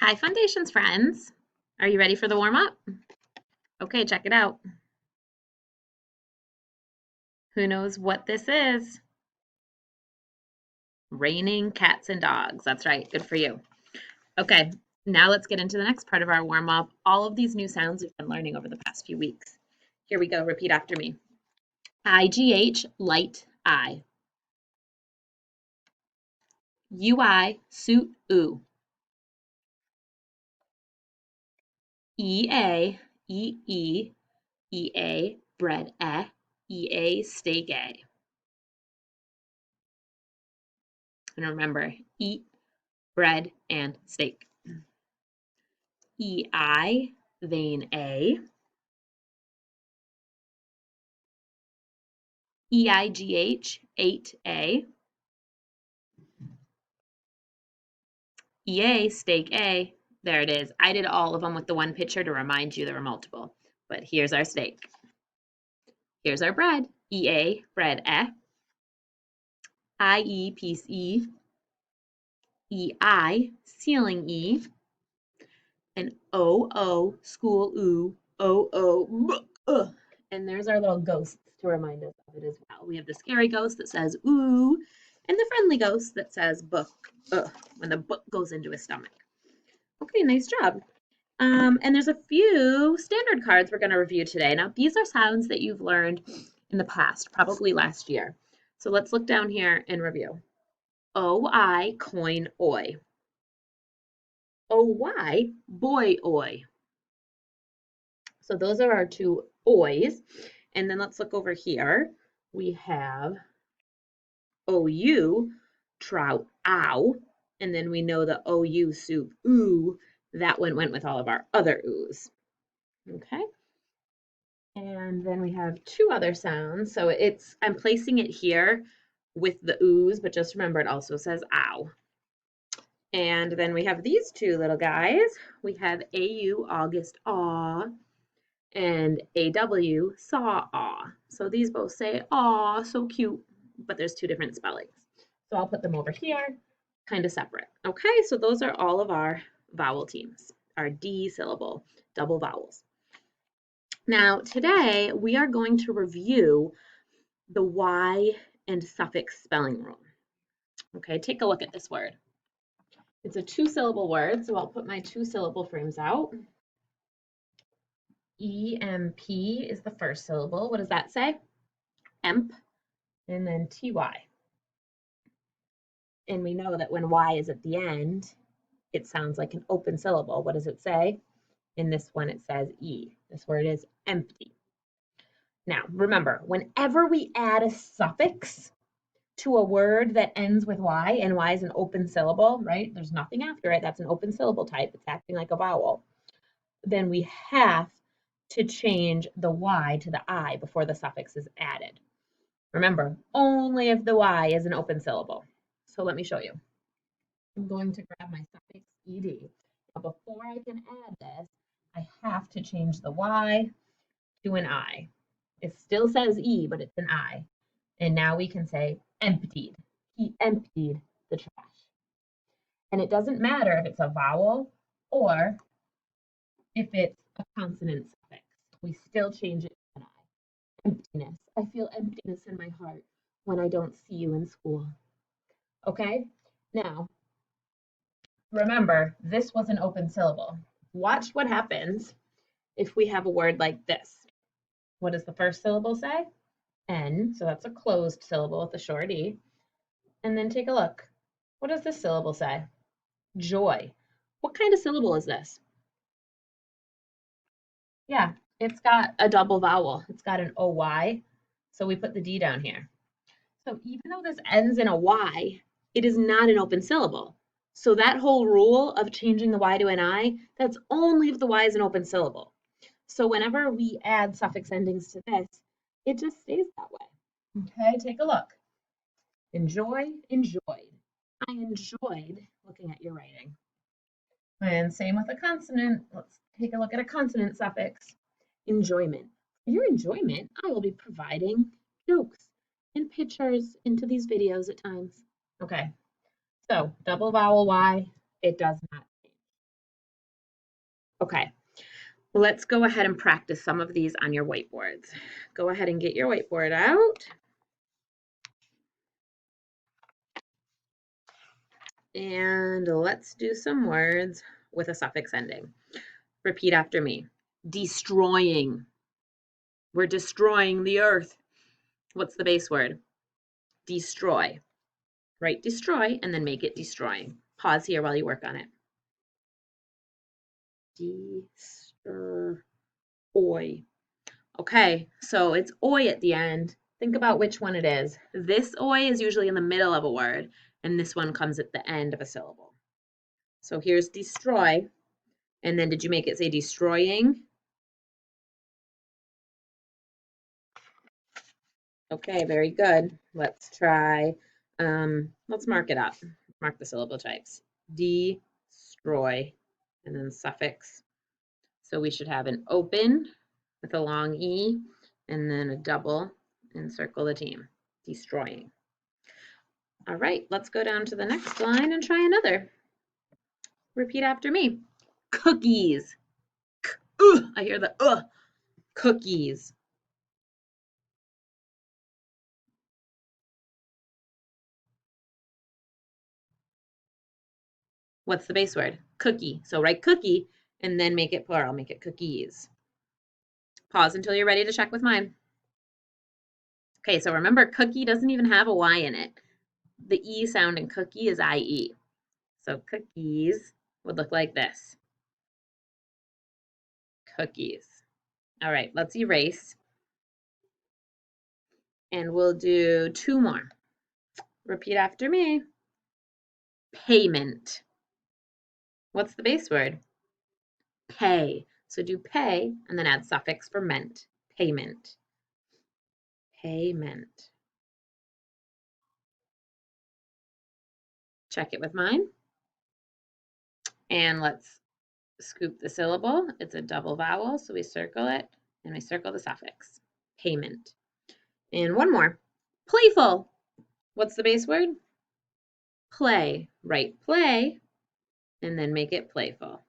Hi, Foundations friends. Are you ready for the warm-up? Okay, check it out. Who knows what this is? Raining cats and dogs. That's right, good for you. Okay, now let's get into the next part of our warm-up. All of these new sounds we've been learning over the past few weeks. Here we go, repeat after me. IGH, light, I. UI, suit, oo. EA, EA, bread, EA, steak, A. And remember, eat bread and steak. EI, vein A. EIGH, 8A. EA, steak A. There it is. I did all of them with the one picture to remind you there were multiple. But here's our steak. Here's our bread. EA, bread E. IE, piece E. EI, ceiling E. And OO, school oo. OO, book. And there's our little ghosts to remind us of it as well. We have the scary ghost that says ooh, and the friendly ghost that says book, when the book goes into his stomach. Okay, nice job. And there's a few standard cards we're going to review today. Now, these are sounds that you've learned in the past, probably last year. So let's look down here and review. OI, coin, oi. OY, boy, oi. So those are our two ois. And then let's look over here. We have OU, trout, ow. And then we know the OU, soup, ooh. That one went with all of our other oohs. Okay. And then we have two other sounds. So I'm placing it here with the oohs, but just remember it also says ow. And then we have these two little guys. We have AU, August, aw, and AW, saw, aw. So these both say aw, so cute, but there's two different spellings. So I'll put them over here, kind of separate. Okay, so those are all of our vowel teams, our D syllable, double vowels. Now, today we are going to review the Y and suffix spelling rule. Okay, take a look at this word. It's a two-syllable word, so I'll put my two-syllable frames out. EMP is the first syllable. What does that say? Emp, and then TY. And we know that when Y is at the end, it sounds like an open syllable. What does it say? In this one, it says E. This word is empty. Now, remember, whenever we add a suffix to a word that ends with Y, and Y is an open syllable, right? There's nothing after it. That's an open syllable type. It's acting like a vowel. Then we have to change the Y to the I before the suffix is added. Remember, only if the Y is an open syllable. So let me show you. I'm going to grab my suffix ed. Now, before I can add this, I have to change the Y to an I. It still says E, but it's an I. And now we can say emptied. He emptied the trash. And it doesn't matter if it's a vowel or if it's a consonant suffix. We still change it to an I. Emptiness. I feel emptiness in my heart when I don't see you in school. Okay? Now, remember, this was an open syllable. Watch what happens if we have a word like this. What does the first syllable say? N, so that's a closed syllable with a short E. And then take a look. What does this syllable say? Joy. What kind of syllable is this? Yeah, it's got a double vowel. It's got an OY, so we put the D down here. So even though this ends in a Y, it is not an open syllable. So that whole rule of changing the Y to an I, that's only if the Y is an open syllable. So whenever we add suffix endings to this, it just stays that way. Okay, take a look. Enjoy, enjoyed. I enjoyed looking at your writing. And same with a consonant. Let's take a look at a consonant suffix. Enjoyment. For your enjoyment, I will be providing jokes and pictures into these videos at times. Okay, so double vowel Y, it does not change. Okay, let's go ahead and practice some of these on your whiteboards. Go ahead and get your whiteboard out. And let's do some words with a suffix ending. Repeat after me. Destroying. We're destroying the earth. What's the base word? Destroy. Write destroy and then make it destroying. Pause here while you work on it. Destroy. Okay, so it's oi at the end. Think about which one it is. This oi is usually in the middle of a word, and this one comes at the end of a syllable. So here's destroy, and then did you make it say destroying? Okay, very good. Let's try, let's mark it up. Mark the syllable types. Destroy, and then suffix. So we should have an open with a long E, and then a double, and circle the team. Destroying. All right, let's go down to the next line and try another. Repeat after me. Cookies. I hear the cookies. What's the base word? Cookie. So write cookie and then make it plural, make it cookies. Pause until you're ready to check with mine. Okay, so remember cookie doesn't even have a Y in it. The E sound in cookie is IE. So cookies would look like this. Cookies. All right, let's erase. And we'll do two more. Repeat after me. Payment. What's the base word? Pay. So do pay and then add suffix for ment. Payment. Payment. Check it with mine. And let's scoop the syllable. It's a double vowel, so we circle it and we circle the suffix. Payment. And one more. Playful. What's the base word? Play. Write play and then make it playful.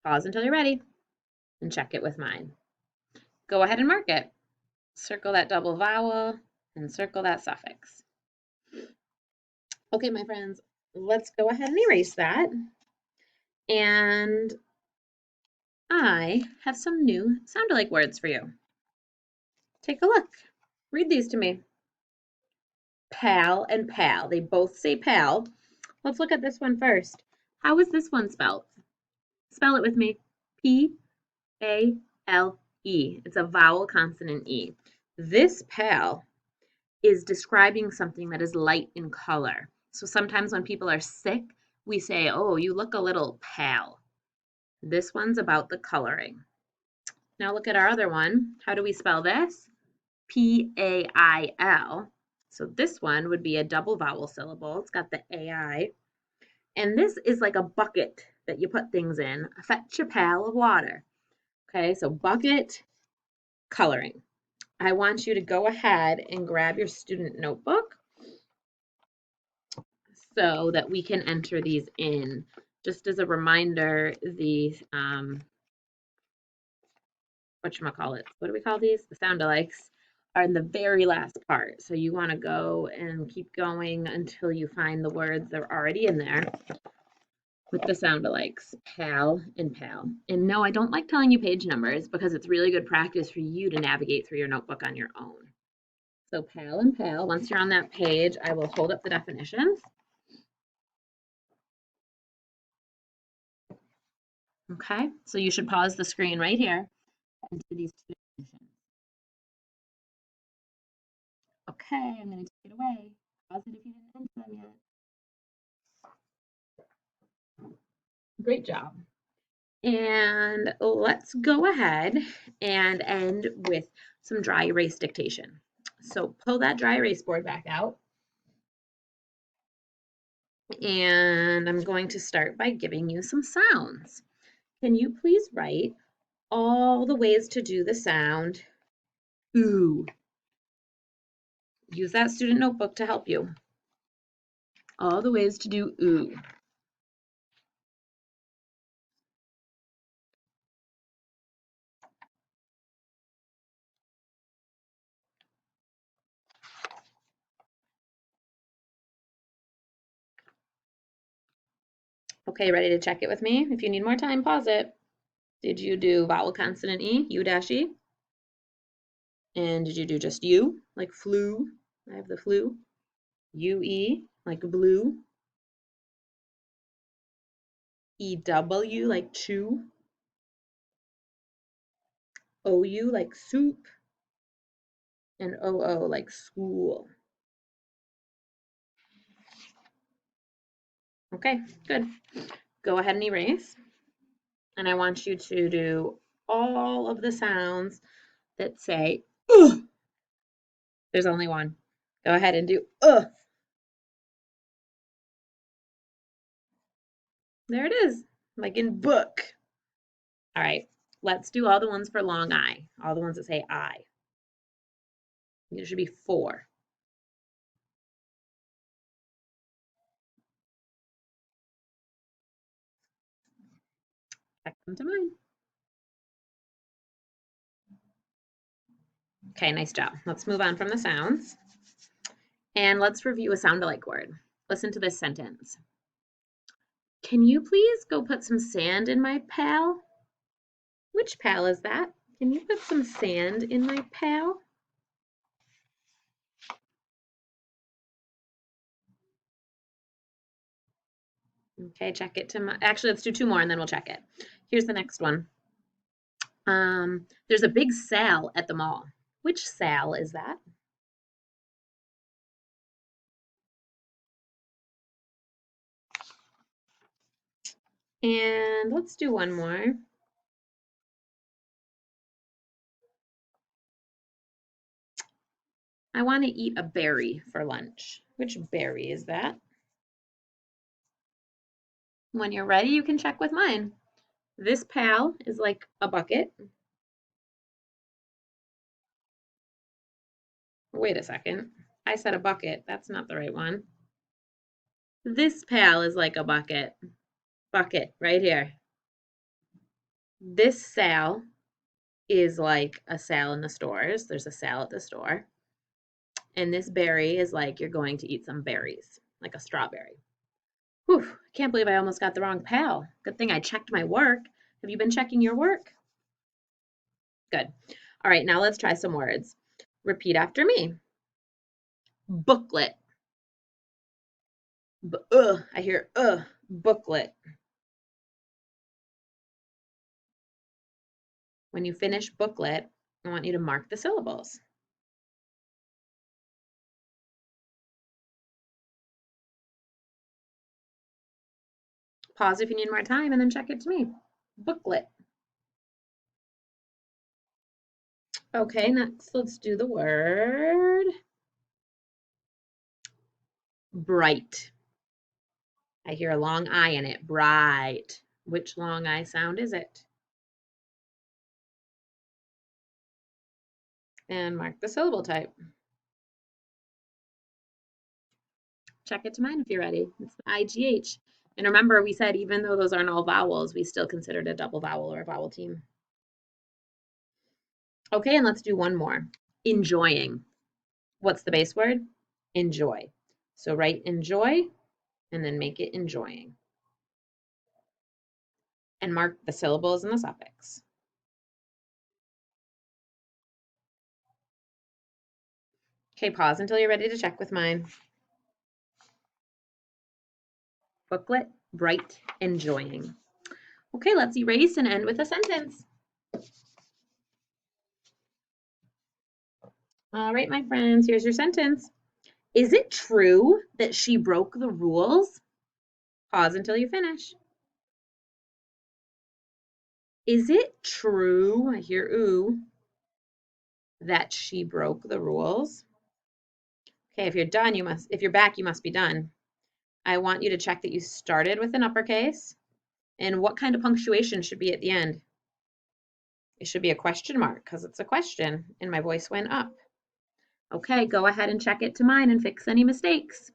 Pause until you're ready and check it with mine. Go ahead and mark it. Circle that double vowel and circle that suffix. Okay, my friends, let's go ahead and erase that. And I have some new sound-alike words for you. Take a look. Read these to me. Pal and pal. They both say pal. Let's look at this one first. How is this one spelled? Spell it with me. P-A-L-E. It's a vowel consonant E. This pal is describing something that is light in color. So sometimes when people are sick, we say, oh, you look a little pale. This one's about the coloring. Now look at our other one. How do we spell this? P-A-I-L. So this one would be a double vowel syllable. It's got the A-I. And this is like a bucket that you put things in. Fetch a pail of water. Okay, so bucket, coloring. I want you to go ahead and grab your student notebook so that we can enter these in. Just as a reminder, the whatchamacallit, what do we call these? The sound-alikes are in the very last part. So you want to go and keep going until you find the words that are already in there with the sound-alikes, pal and pal. And no, I don't like telling you page numbers because it's really good practice for you to navigate through your notebook on your own. So pal and pal, once you're on that page, I will hold up the definitions. Okay, so you should pause the screen right here and do these two definitions. Okay, I'm going to take it away. Pause it if you didn't enter them yet. Great job. And let's go ahead and end with some dry erase dictation. So pull that dry erase board back out. And I'm going to start by giving you some sounds. Can you please write all the ways to do the sound ooh? Use that student notebook to help you. All the ways to do ooh. Okay, ready to check it with me? If you need more time, pause it. Did you do vowel consonant E, U-E? And did you do just U, like flu? I have the flu. U-E, like blue. E-W, like chew. O-U, like soup. And O-O, like school. Okay, good. Go ahead and erase. And I want you to do all of the sounds that say, ugh. There's only one. Go ahead and do, ugh. There it is, like in book. All right, let's do all the ones for long I, all the ones that say I. There should be 4. Check them to mine. Okay, nice job. Let's move on from the sounds. And let's review a sound-alike word. Listen to this sentence. Can you please go put some sand in my pail? Which pail is that? Can you put some sand in my pail? Okay, check it to my, actually, let's do 2 more and then we'll check it. Here's the next one. There's a big sale at the mall. Which sale is that? And let's do one more. I want to eat a berry for lunch. Which berry is that? When you're ready, you can check with mine. This pal is like a bucket. Wait a second. I said a bucket. That's not the right one. This pal is like a bucket. Bucket right here. This sale is like a sale in the stores. There's a sale at the store. And this berry is like you're going to eat some berries, like a strawberry. Whew, I can't believe I almost got the wrong pal. Good thing I checked my work. Have you been checking your work? Good. All right, now let's try some words. Repeat after me. Booklet. I hear booklet. When you finish booklet, I want you to mark the syllables. Pause if you need more time and then check it to me. Booklet. Okay, next let's do the word bright. I hear a long I in it, bright. Which long I sound is it? And mark the syllable type. Check it to mine if you're ready. It's the IGH. And remember, we said even though those aren't all vowels, we still considered a double vowel or a vowel team. Okay, and let's do one more. Enjoying. What's the base word? Enjoy. So write enjoy and then make it enjoying. And mark the syllables and the suffix. Okay, pause until you're ready to check with mine. Booklet, bright, enjoying. Okay, let's erase and end with a sentence. All right, my friends, here's your sentence. Is it true that she broke the rules? Pause until you finish. Is it true, I hear ooh, that she broke the rules? Okay, if you're done, if you're back, you must be done. I want you to check that you started with an uppercase and what kind of punctuation should be at the end. It should be a question mark because it's a question and my voice went up. Okay, go ahead and check it to mine and fix any mistakes.